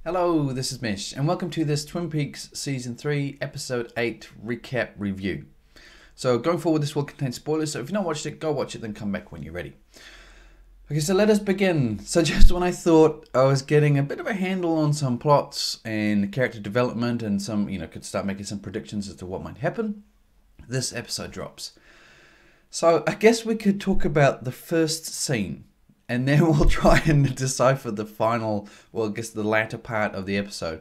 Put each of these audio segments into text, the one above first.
Hello, this is Mish, and welcome to this Twin Peaks Season 3, Episode 8 recap review. So going forward, this will contain spoilers, so if you've not watched it, go watch it, then come back when you're ready. Okay, so let us begin. So just when I thought I was getting a bit of a handle on some plots and character development and some, could start making some predictions as to what might happen, this episode drops. So I guess we could talk about the first scene, and then we'll try and decipher the final, well, I guess the latter part of the episode.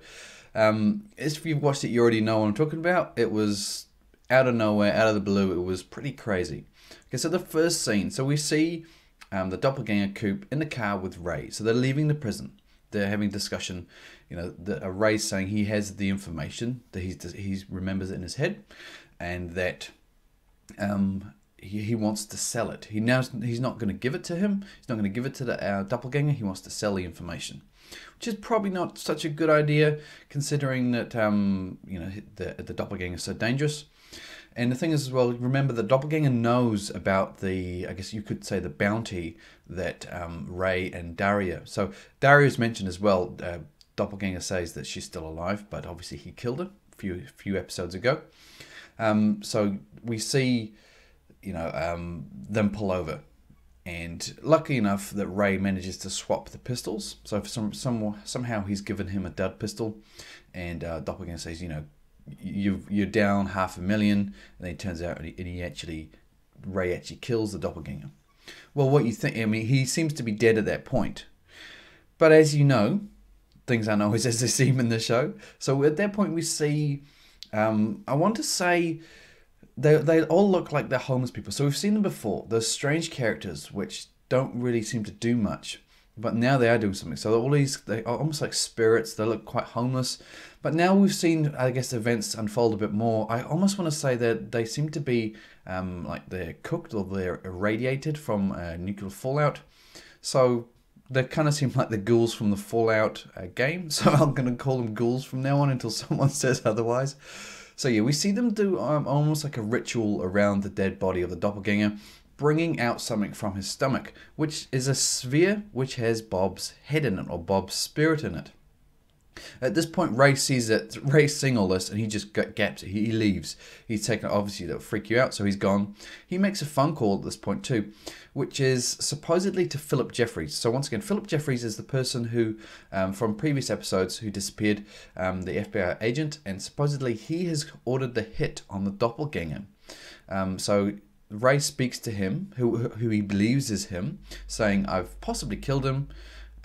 If you've watched it, you already know what I'm talking about. It was out of nowhere, out of the blue. It was pretty crazy. Okay, so the first scene. So we see the doppelganger Coop in the car with Ray. So they're leaving the prison. They're having a discussion. Ray's saying he has the information, that he remembers it in his head, and that he wants to sell it. He's not going to give it to him. He's not going to give it to the doppelganger. He wants to sell the information, which is probably not such a good idea, considering that the doppelganger is so dangerous. And the thing is as well, remember the doppelganger knows about I guess you could say, the bounty that Ray and Daria. So Daria's mentioned as well. Doppelganger says that she's still alive, but obviously he killed her a few episodes ago. So we see them pull over, and lucky enough that Ray manages to swap the pistols. So somehow he's given him a dud pistol, and Doppelganger says, you're down $500,000, and then it turns out Ray actually kills the Doppelganger. Well, what you think? I mean, he seems to be dead at that point, but as you know, things aren't always as they seem in the show. So at that point, we see, I want to say, They all look like they're homeless people. So we've seen them before. Those strange characters which don't really seem to do much, but now they are doing something. So they are almost like spirits. They look quite homeless. But now we've seen, I guess, events unfold a bit more. I almost want to say that they seem to be like they're cooked or they're irradiated from nuclear fallout. So they kind of seem like the ghouls from the Fallout game. So I'm going to call them ghouls from now on until someone says otherwise. So yeah, we see them do almost like a ritual around the dead body of the doppelganger, bringing out something from his stomach, which is a sphere which has Bob's head in it, or Bob's spirit in it. At this point, Ray sees it. Ray's seeing all this, and he just gaps it. He leaves. He's taken. Obviously, that'll freak you out, so he's gone. He makes a phone call at this point too, which is supposedly to Philip Jeffries. So once again, Philip Jeffries is the person who, from previous episodes, who disappeared, the FBI agent, and supposedly he has ordered the hit on the doppelganger. So Ray speaks to him, who he believes is him, saying, "I've possibly killed him."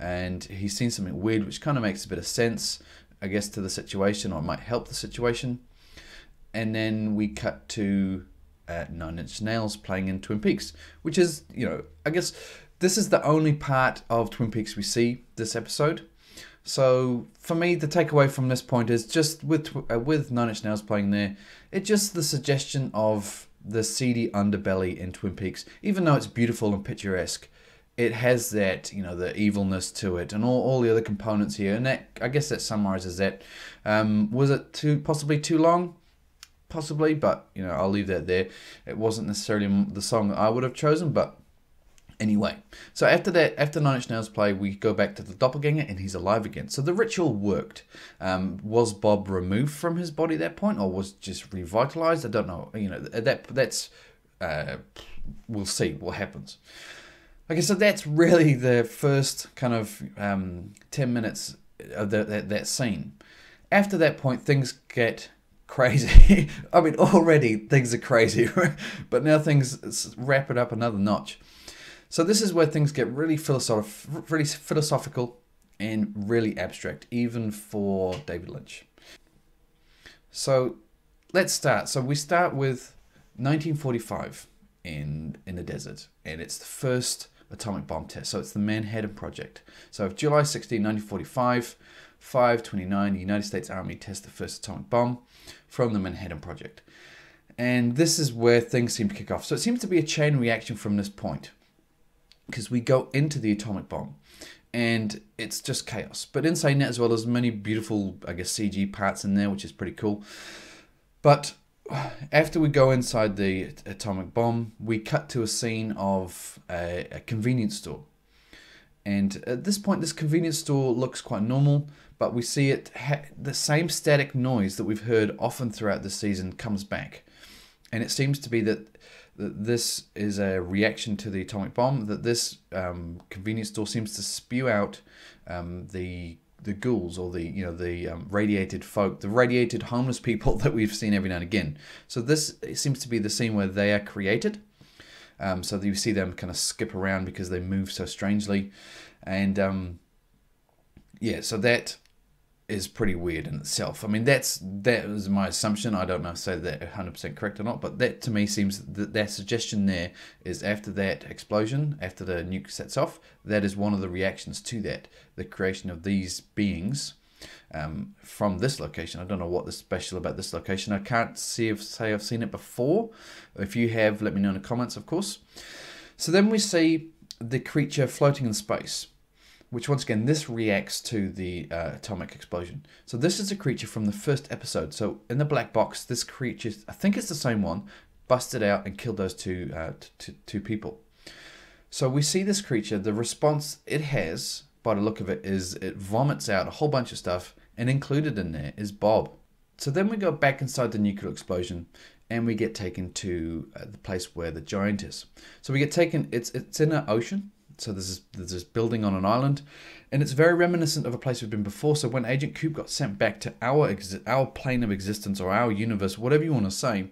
And he's seen something weird, which kind of makes a bit of sense, I guess, to the situation, or it might help the situation. And then we cut to Nine Inch Nails playing in Twin Peaks, which is, I guess this is the only part of Twin Peaks we see this episode. So for me, the takeaway from this point is just with Nine Inch Nails playing there, it's just the suggestion of the seedy underbelly in Twin Peaks, even though it's beautiful and picturesque. It has that, the evilness to it, and all the other components here. And that, I guess, that summarizes that. Was it possibly too long? Possibly, but I'll leave that there. It wasn't necessarily the song that I would have chosen, but anyway. So after Nine Inch Nails play, we go back to the doppelganger, and he's alive again. So the ritual worked. Was Bob removed from his body at that point, or was just revitalized? I don't know. That's we'll see what happens. Okay, so that's really the first kind of 10 minutes of that scene. After that point, things get crazy. I mean, already things are crazy, but now things wrap it up another notch. So this is where things get really philosophical and really abstract, even for David Lynch. So let's start. So we start with 1945 in the desert, and it's the first atomic bomb test. So it's the Manhattan Project. So July 16, 1945, 5/29, the United States Army tests the first atomic bomb from the Manhattan Project. And this is where things seem to kick off. So it seems to be a chain reaction from this point, because we go into the atomic bomb, and it's just chaos. But in saying that as well, there's many beautiful, I guess, CG parts in there, which is pretty cool. But after we go inside the atomic bomb, we cut to a scene of a convenience store. And at this point, this convenience store looks quite normal, but we see the same static noise that we've heard often throughout the season comes back. And it seems to be that this is a reaction to the atomic bomb, that this convenience store seems to spew out the ghouls, or the radiated folk, the radiated homeless people that we've seen every now and again. So this seems to be the scene where they are created. So that you see them kind of skip around because they move so strangely. And yeah, so that is pretty weird in itself. I mean, that was my assumption. I don't know if say that 100% correct or not, but that to me seems that suggestion there is after that explosion, after the nuke sets off, that is one of the reactions to that, the creation of these beings from this location. I don't know what is special about this location. I can't say I've seen it before. If you have, let me know in the comments, of course. So then we see the creature floating in space, which once again, this reacts to the atomic explosion. So this is a creature from the first episode. So in the black box, this creature, I think it's the same one, busted out and killed those two people. So we see this creature, the response it has, by the look of it, is it vomits out a whole bunch of stuff, and included in there is Bob. So then we go back inside the nuclear explosion, and we get taken to the place where the giant is. So we get taken, it's in an ocean. So there's this building on an island, and it's very reminiscent of a place we've been before. So when Agent Coop got sent back to our plane of existence, or our universe, whatever you want to say,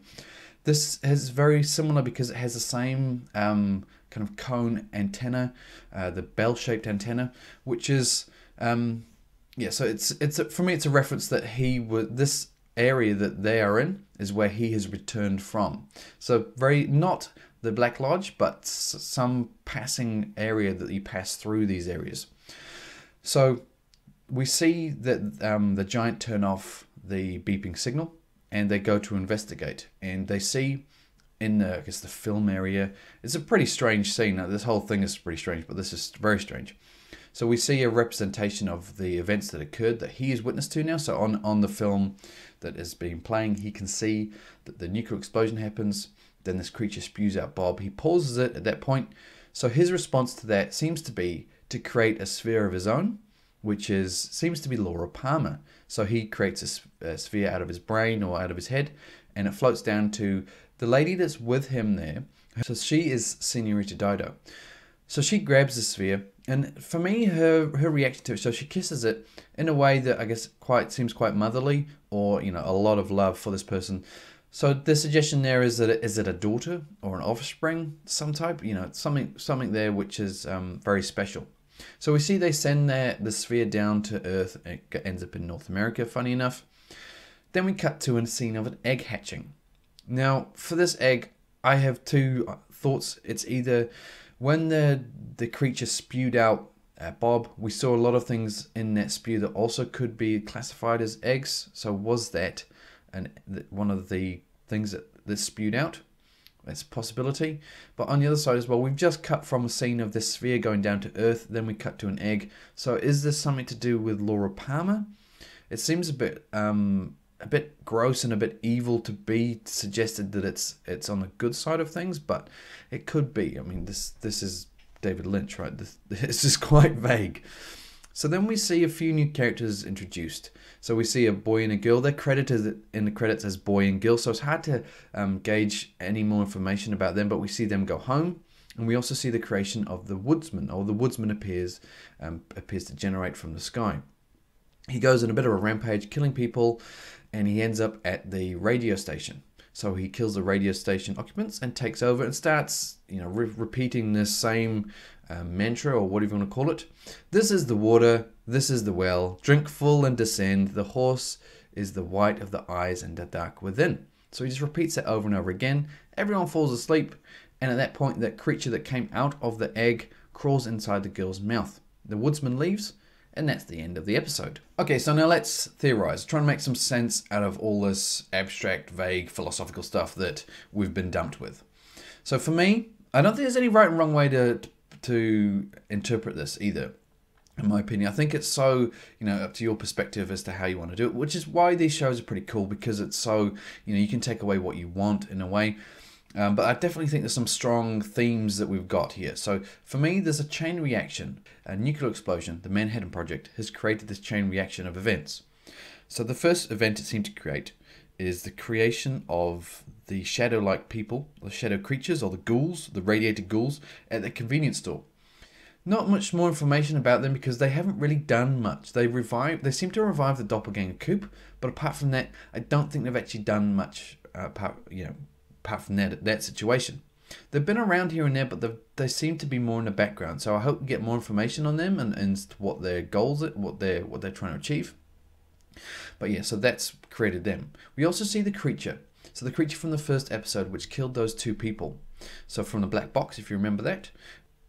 this is very similar because it has the same kind of cone antenna, the bell-shaped antenna, which is yeah. So it's for me, it's a reference that this area that they are in is where he has returned from. So very not the Black Lodge, but some passing area that you pass through these areas. So we see that the giant turn off the beeping signal, and they go to investigate, and they see in the film area. It's a pretty strange scene. Now, this whole thing is pretty strange, but this is very strange. So we see a representation of the events that occurred that he is witness to now. So on the film that is being playing, he can see that the nuclear explosion happens. Then this creature spews out Bob. He pauses it at that point. So his response to that seems to be to create a sphere of his own, which seems to be Laura Palmer. So he creates a sphere out of his brain or out of his head, and it floats down to the lady that's with him there. So she is Senorita Dido. So she grabs the sphere, and for me, her reaction to it, so she kisses it in a way that I guess seems quite motherly, or a lot of love for this person. So the suggestion there is that is it a daughter or an offspring, some type, something there which is very special. So we see they send the sphere down to Earth. It ends up in North America, funny enough. Then we cut to a scene of an egg hatching. Now, for this egg, I have two thoughts. It's either when the creature spewed out Bob, we saw a lot of things in that spew that also could be classified as eggs. So was that one of the things that spewed out? That's a possibility. But on the other side as well, we've just cut from a scene of this sphere going down to Earth, then we cut to an egg. So is this something to do with Laura Palmer? It seems a bit gross and a bit evil to be suggested that it's on the good side of things, but it could be. I mean, this is David Lynch, right? It's just quite vague. So then we see a few new characters introduced. So we see a boy and a girl. They're credited in the credits as boy and girl, so it's hard to gauge any more information about them, but we see them go home. And we also see the creation of the Woodsman, or the Woodsman appears to generate from the sky. He goes on a bit of a rampage, killing people, and he ends up at the radio station. So he kills the radio station occupants and takes over and starts, repeating this same mantra, or whatever you want to call it. This is the water, this is the well, drink full and descend. The horse is the white of the eyes and the dark within. So he just repeats it over and over again. Everyone falls asleep, and at that point, that creature that came out of the egg crawls inside the girl's mouth. The Woodsman leaves, and that's the end of the episode. Okay, so now let's theorize, try and make some sense out of all this abstract, vague, philosophical stuff that we've been dumped with. So for me, I don't think there's any right and wrong way to interpret this either, in my opinion. I think it's so, up to your perspective as to how you want to do it, which is why these shows are pretty cool, because it's so, you can take away what you want in a way. But I definitely think there's some strong themes that we've got here. So for me, there's a chain reaction. A nuclear explosion, the Manhattan Project, has created this chain reaction of events. So the first event it seemed to create is the creation of the shadow-like people, the shadow creatures, or the ghouls, the radiated ghouls, at the convenience store. Not much more information about them because they haven't really done much. They seem to revive the doppelganger coop, but apart from that, I don't think they've actually done much. Apart from that situation. They've been around here and there, but they seem to be more in the background. So I hope we get more information on them and what their goals are, what they're trying to achieve. But yeah, so that's created them. We also see the creature. So the creature from the first episode, which killed those two people. So from the black box, if you remember that,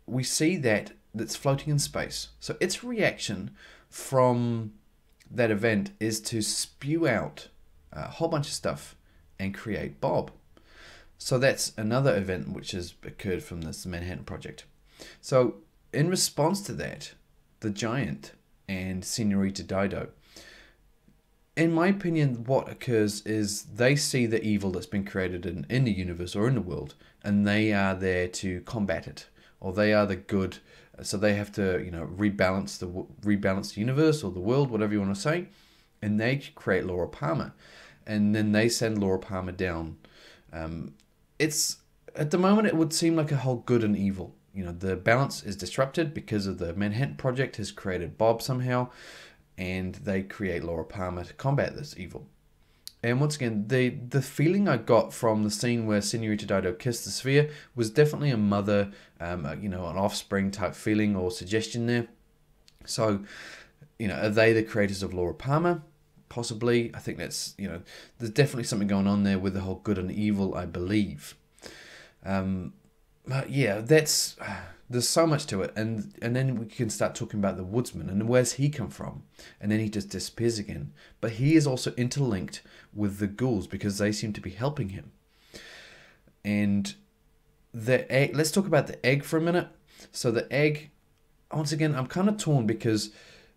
we see that's floating in space. So its reaction from that event is to spew out a whole bunch of stuff and create Bob. So that's another event which has occurred from this Manhattan Project. So in response to that, the Giant and Senorita Dido, in my opinion, what occurs is they see the evil that's been created in the universe or in the world, and they are there to combat it, or they are the good. So they have to, rebalance the universe or the world, whatever you want to say, and they create Laura Palmer, and then they send Laura Palmer down. It's at the moment it would seem like a whole good and evil. The balance is disrupted because of the Manhattan Project has created Bob somehow, and they create Laura Palmer to combat this evil. And once again, the feeling I got from the scene where Senorita Dido kissed the sphere was definitely a mother, an offspring type feeling or suggestion there. So, are they the creators of Laura Palmer? Possibly. I think that's, there's definitely something going on there with the whole good and evil, I believe. But yeah, there's so much to it. And then we can start talking about the Woodsman and where's he come from. And then he just disappears again. But he is also interlinked with the ghouls because they seem to be helping him. And the egg, let's talk about the egg for a minute. So the egg, once again, I'm kind of torn because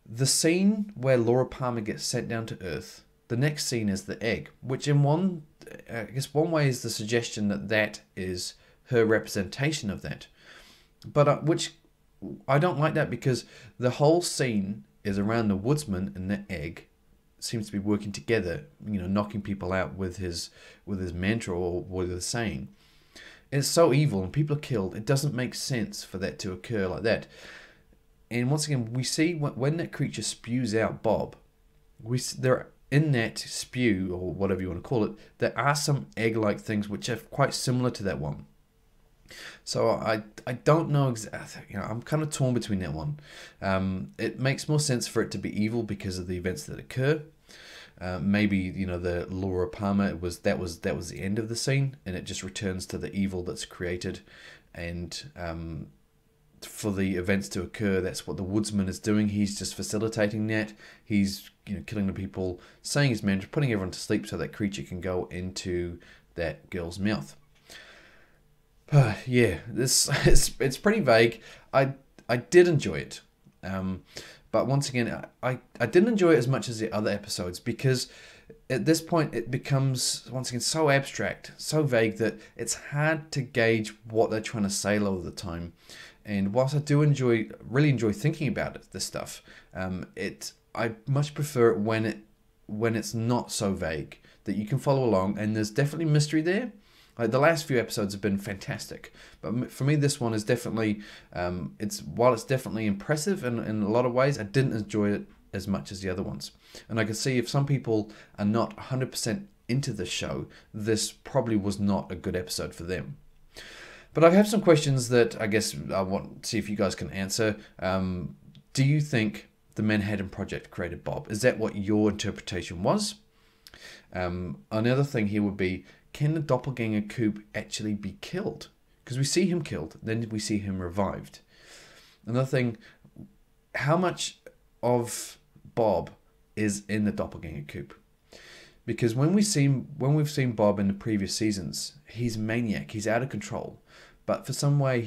the scene where Laura Palmer gets sent down to Earth, the next scene is the egg, which in one way is the suggestion that is her representation of that. But which I don't like that because the whole scene is around the Woodsman and the egg seems to be working together, knocking people out with his mantra or with his saying. It's so evil and people are killed. It doesn't make sense for that to occur like that. And once again, we see when that creature spews out Bob, there in that spew, or whatever you want to call it, there are some egg-like things which are quite similar to that one. So I don't know exactly, I'm kind of torn between that one. It makes more sense for it to be evil because of the events that occur. Maybe, the Laura Palmer, that was the end of the scene, and it just returns to the evil that's created, and for the events to occur, that's what the Woodsman is doing. He's just facilitating that. He's killing the people, saying his mantra, putting everyone to sleep so that creature can go into that girl's mouth. Yeah, it's pretty vague. I did enjoy it, but once again, I didn't enjoy it as much as the other episodes because at this point it becomes once again so abstract, so vague that it's hard to gauge what they're trying to say a lot of the time. And whilst I do really enjoy thinking about this stuff, I much prefer it when it's not so vague that you can follow along, and there's definitely mystery there. Like the last few episodes have been fantastic, but for me this one is definitely while it's definitely impressive in a lot of ways, I didn't enjoy it as much as the other ones. And I can see if some people are not 100% into the show, this probably was not a good episode for them. But I have some questions that I guess I want to see if you guys can answer. Do you think the Manhattan Project created Bob? Is that what your interpretation was? Another thing here would be, can the doppelganger coop actually be killed? Because we see him killed, then we see him revived. Another thing, how much of Bob is in the doppelganger coop? Because when we've seen Bob in the previous seasons, he's a maniac, he's out of control. But for some way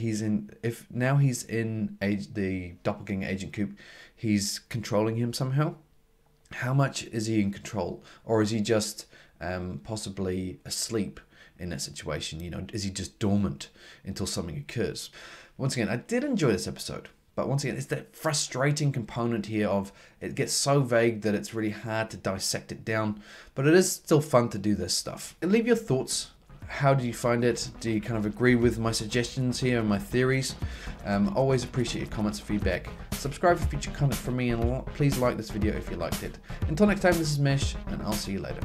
if now he's in the doppelganger agent coop, he's controlling him somehow. How much is he in control? Or is he just possibly asleep in that situation? You know, is he just dormant until something occurs? Once again, I did enjoy this episode. But once again, it's that frustrating component here of it gets so vague that it's really hard to dissect it down. But it is still fun to do this stuff. And leave your thoughts. How do you find it? Do you kind of agree with my suggestions here and my theories? Always appreciate your comments and feedback. Subscribe for future content from me, and please like this video if you liked it. Until next time, this is Mesh, and I'll see you later.